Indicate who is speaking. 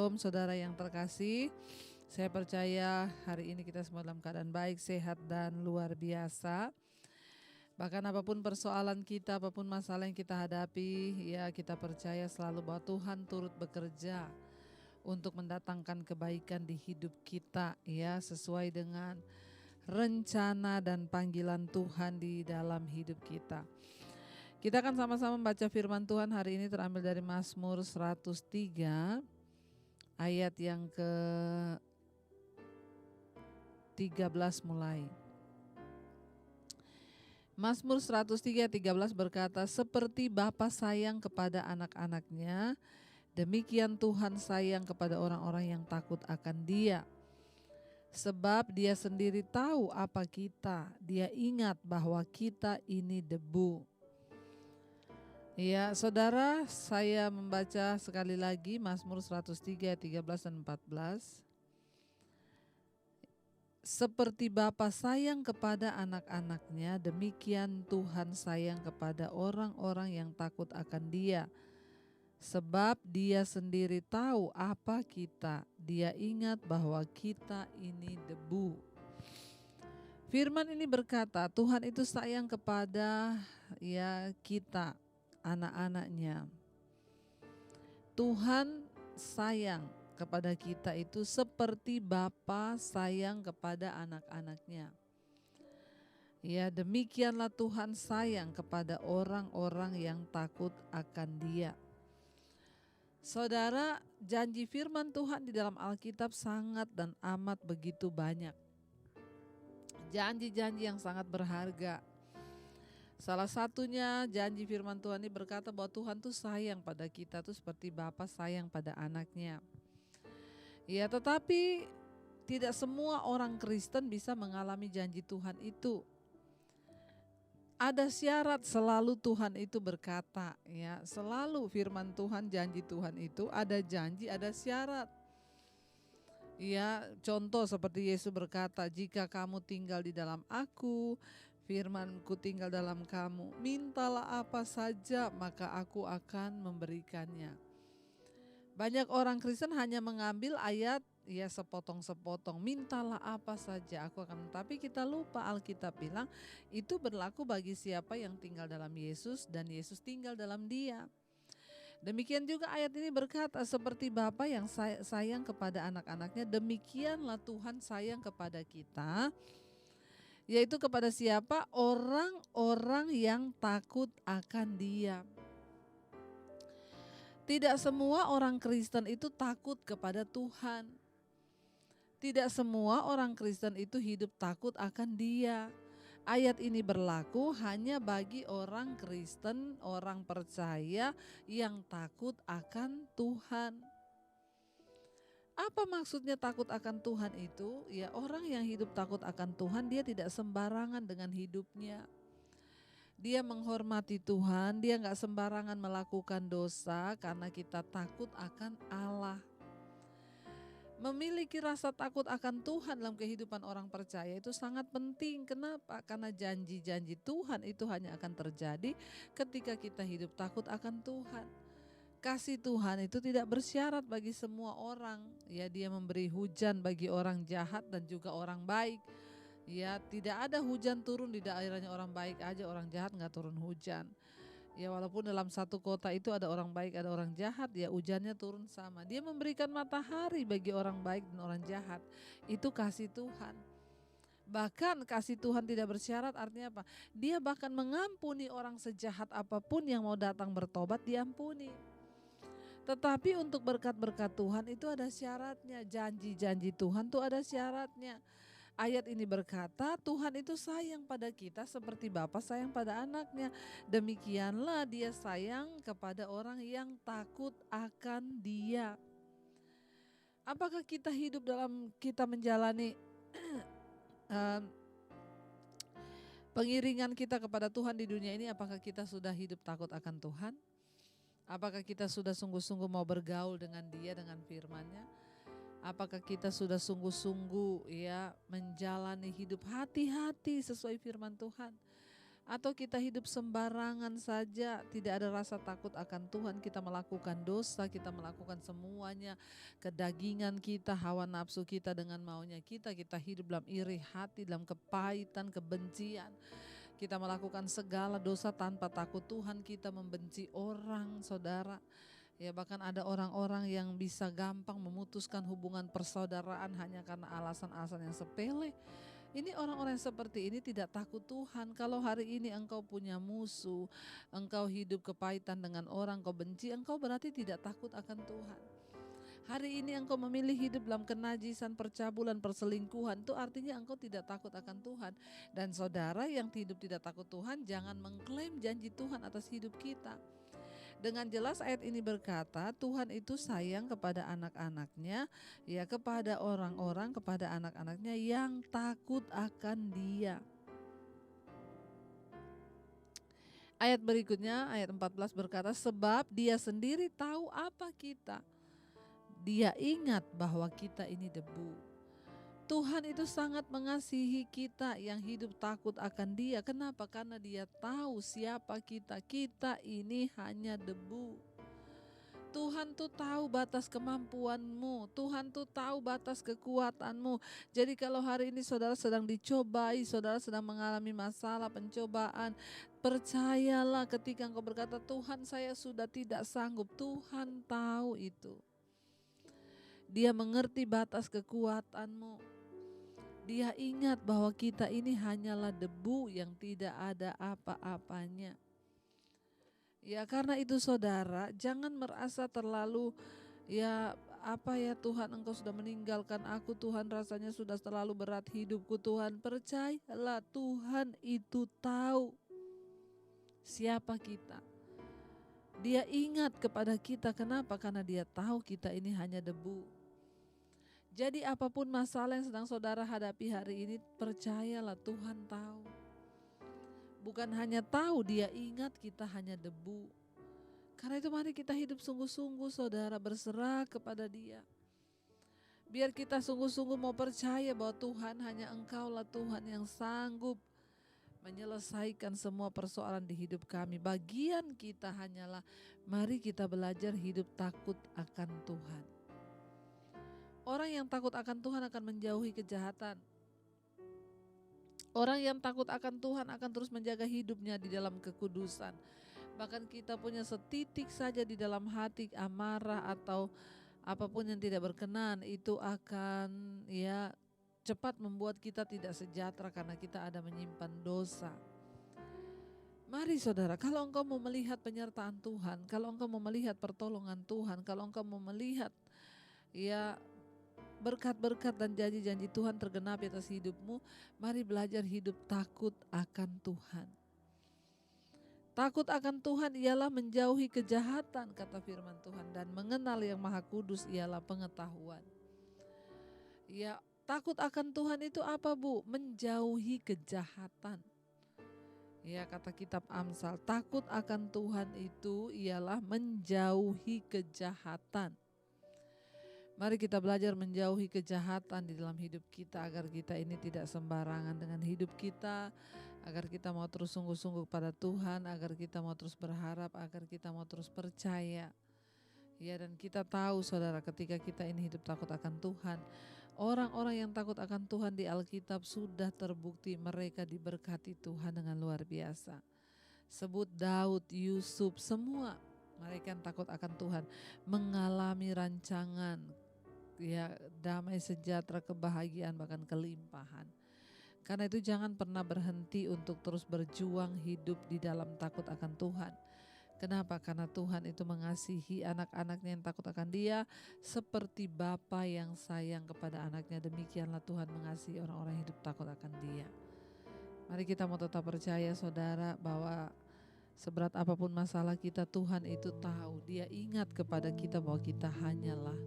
Speaker 1: Shalom saudara yang terkasih. Saya percaya hari ini kita semua dalam keadaan baik, sehat dan luar biasa. Bahkan apapun persoalan kita, apapun masalah yang kita hadapi, ya kita percaya selalu bahwa Tuhan turut bekerja untuk mendatangkan kebaikan di hidup kita, ya sesuai dengan rencana dan panggilan Tuhan di dalam hidup kita. Kita akan sama-sama membaca firman Tuhan hari ini terambil dari Mazmur 103 ayat yang ke-13 mulai. Mazmur 103:13 berkata, seperti Bapa sayang kepada anak-anaknya, demikian Tuhan sayang kepada orang-orang yang takut akan Dia. Sebab Dia sendiri tahu apa kita, Dia ingat bahwa kita ini debu. Ya, saudara, saya membaca sekali lagi Mazmur 103:13 dan 14. Seperti Bapa sayang kepada anak-anaknya, demikian Tuhan sayang kepada orang-orang yang takut akan Dia. Sebab Dia sendiri tahu apa kita, Dia ingat bahwa kita ini debu. Firman ini berkata, Tuhan itu sayang kepada kita, anak-anaknya. Tuhan sayang kepada kita itu seperti Bapa sayang kepada anak-anaknya. Ya, demikianlah Tuhan sayang kepada orang-orang yang takut akan Dia. Saudara, janji firman Tuhan di dalam Alkitab sangat dan amat begitu banyak. Janji-janji yang sangat berharga. Salah satunya janji firman Tuhan ini berkata bahwa Tuhan tuh sayang pada kita tuh seperti Bapa sayang pada anaknya. Ya, tetapi tidak semua orang Kristen bisa mengalami janji Tuhan itu. Ada syarat selalu Tuhan itu berkata, ya, selalu firman Tuhan, janji Tuhan itu ada janji, ada syarat. Ya, contoh seperti Yesus berkata, jika kamu tinggal di dalam aku, firman-Ku tinggal dalam kamu, mintalah apa saja maka aku akan memberikannya. Banyak orang Kristen hanya mengambil ayat ya sepotong-sepotong, mintalah apa saja aku akan. Tapi kita lupa Alkitab bilang itu berlaku bagi siapa yang tinggal dalam Yesus dan Yesus tinggal dalam dia. Demikian juga ayat ini berkata, seperti Bapa yang sayang kepada anak-anaknya, demikianlah Tuhan sayang kepada kita, yaitu kepada siapa? Orang-orang yang takut akan Dia. Tidak semua orang Kristen itu takut kepada Tuhan. Tidak semua orang Kristen itu hidup takut akan Dia. Ayat ini berlaku hanya bagi orang Kristen, orang percaya yang takut akan Tuhan. Apa maksudnya takut akan Tuhan itu? Ya, orang yang hidup takut akan Tuhan, dia tidak sembarangan dengan hidupnya. Dia menghormati Tuhan, dia gak sembarangan melakukan dosa karena kita takut akan Allah. Memiliki rasa takut akan Tuhan dalam kehidupan orang percaya itu sangat penting. Kenapa? Karena janji-janji Tuhan itu hanya akan terjadi ketika kita hidup takut akan Tuhan. Kasih Tuhan itu tidak bersyarat bagi semua orang. Ya, Dia memberi hujan bagi orang jahat dan juga orang baik. Ya, tidak ada hujan turun di daerahnya orang baik aja, orang jahat gak turun hujan. Ya, walaupun dalam satu kota itu ada orang baik, ada orang jahat, ya hujannya turun sama. Dia memberikan matahari bagi orang baik dan orang jahat. Itu kasih Tuhan. Bahkan kasih Tuhan tidak bersyarat, artinya apa? Dia bahkan mengampuni orang sejahat apapun yang mau datang bertobat, diampuni. Tetapi untuk berkat-berkat Tuhan itu ada syaratnya. Janji-janji Tuhan itu ada syaratnya. Ayat ini berkata, Tuhan itu sayang pada kita seperti Bapa sayang pada anaknya. Demikianlah Dia sayang kepada orang yang takut akan Dia. Apakah kita hidup dalam kita menjalani pengiringan kita kepada Tuhan di dunia ini, apakah kita sudah hidup takut akan Tuhan? Apakah kita sudah sungguh-sungguh mau bergaul dengan Dia, dengan firman-Nya? Apakah kita sudah sungguh-sungguh ya menjalani hidup hati-hati sesuai firman Tuhan? Atau kita hidup sembarangan saja, tidak ada rasa takut akan Tuhan, kita melakukan dosa, kita melakukan semuanya, kedagingan kita, hawa nafsu kita dengan maunya kita hidup dalam iri hati, dalam kepahitan, kebencian. Kita melakukan segala dosa tanpa takut Tuhan, kita membenci orang, saudara. Ya, bahkan ada orang-orang yang bisa gampang memutuskan hubungan persaudaraan hanya karena alasan-alasan yang sepele. Ini orang-orang seperti ini tidak takut Tuhan. Kalau hari ini engkau punya musuh, engkau hidup kepahitan dengan orang, engkau benci, engkau berarti tidak takut akan Tuhan. Hari ini engkau memilih hidup dalam kenajisan, percabulan, perselingkuhan, itu artinya engkau tidak takut akan Tuhan. Dan saudara yang hidup tidak takut Tuhan, jangan mengklaim janji Tuhan atas hidup kita. Dengan jelas ayat ini berkata Tuhan itu sayang kepada anak-anaknya, ya, kepada orang-orang, kepada anak-anaknya yang takut akan Dia. Ayat berikutnya, ayat 14 berkata, sebab Dia sendiri tahu apa kita. Dia ingat bahwa kita ini debu. Tuhan itu sangat mengasihi kita yang hidup takut akan Dia. Kenapa? Karena Dia tahu siapa kita. Kita ini hanya debu. Tuhan tuh tahu batas kemampuanmu. Tuhan tuh tahu batas kekuatanmu. Jadi kalau hari ini saudara sedang dicobai, saudara sedang mengalami masalah, pencobaan, percayalah ketika engkau berkata, Tuhan saya sudah tidak sanggup. Tuhan tahu itu. Dia mengerti batas kekuatanmu. Dia ingat bahwa kita ini hanyalah debu yang tidak ada apa-apanya. Ya, karena itu saudara, jangan merasa terlalu Tuhan engkau sudah meninggalkan aku, Tuhan rasanya sudah terlalu berat hidupku. Tuhan, percayalah Tuhan itu tahu siapa kita. Dia ingat kepada kita. Kenapa? Karena Dia tahu kita ini hanya debu. Jadi apapun masalah yang sedang saudara hadapi hari ini, percayalah Tuhan tahu. Bukan hanya tahu, Dia ingat kita hanya debu. Karena itu mari kita hidup sungguh-sungguh saudara, berserah kepada Dia. Biar kita sungguh-sungguh mau percaya bahwa Tuhan hanya Engkaulah Tuhan yang sanggup menyelesaikan semua persoalan di hidup kami. Bagian kita hanyalah mari kita belajar hidup takut akan Tuhan. Orang yang takut akan Tuhan akan menjauhi kejahatan. Orang yang takut akan Tuhan akan terus menjaga hidupnya di dalam kekudusan. Bahkan kita punya setitik saja di dalam hati amarah atau apapun yang tidak berkenan, itu akan cepat membuat kita tidak sejahtera karena kita ada menyimpan dosa. Mari saudara, kalau engkau mau melihat penyertaan Tuhan, kalau engkau mau melihat pertolongan Tuhan, kalau engkau mau melihat berkat-berkat dan janji-janji Tuhan tergenapi atas hidupmu, mari belajar hidup takut akan Tuhan. Takut akan Tuhan ialah menjauhi kejahatan, kata firman Tuhan, dan mengenal yang Maha Kudus ialah pengetahuan. Ya, takut akan Tuhan itu apa, Bu? Menjauhi kejahatan. Ya, kata kitab Amsal, takut akan Tuhan itu ialah menjauhi kejahatan. Mari kita belajar menjauhi kejahatan di dalam hidup kita agar kita ini tidak sembarangan dengan hidup kita, agar kita mau terus sungguh-sungguh pada Tuhan, agar kita mau terus berharap, agar kita mau terus percaya. Ya, dan kita tahu saudara, ketika kita ini hidup takut akan Tuhan, orang-orang yang takut akan Tuhan di Alkitab sudah terbukti mereka diberkati Tuhan dengan luar biasa. Sebut Daud, Yusuf, semua mereka yang takut akan Tuhan mengalami rancangan damai sejahtera, kebahagiaan, bahkan kelimpahan. Karena itu jangan pernah berhenti untuk terus berjuang hidup di dalam takut akan Tuhan. Kenapa? Karena Tuhan itu mengasihi anak-anaknya yang takut akan Dia seperti Bapa yang sayang kepada anaknya. Demikianlah Tuhan mengasihi orang-orang yang hidup takut akan Dia. Mari kita mau tetap percaya saudara bahwa seberat apapun masalah kita, Tuhan itu tahu. Dia ingat kepada kita bahwa kita hanyalah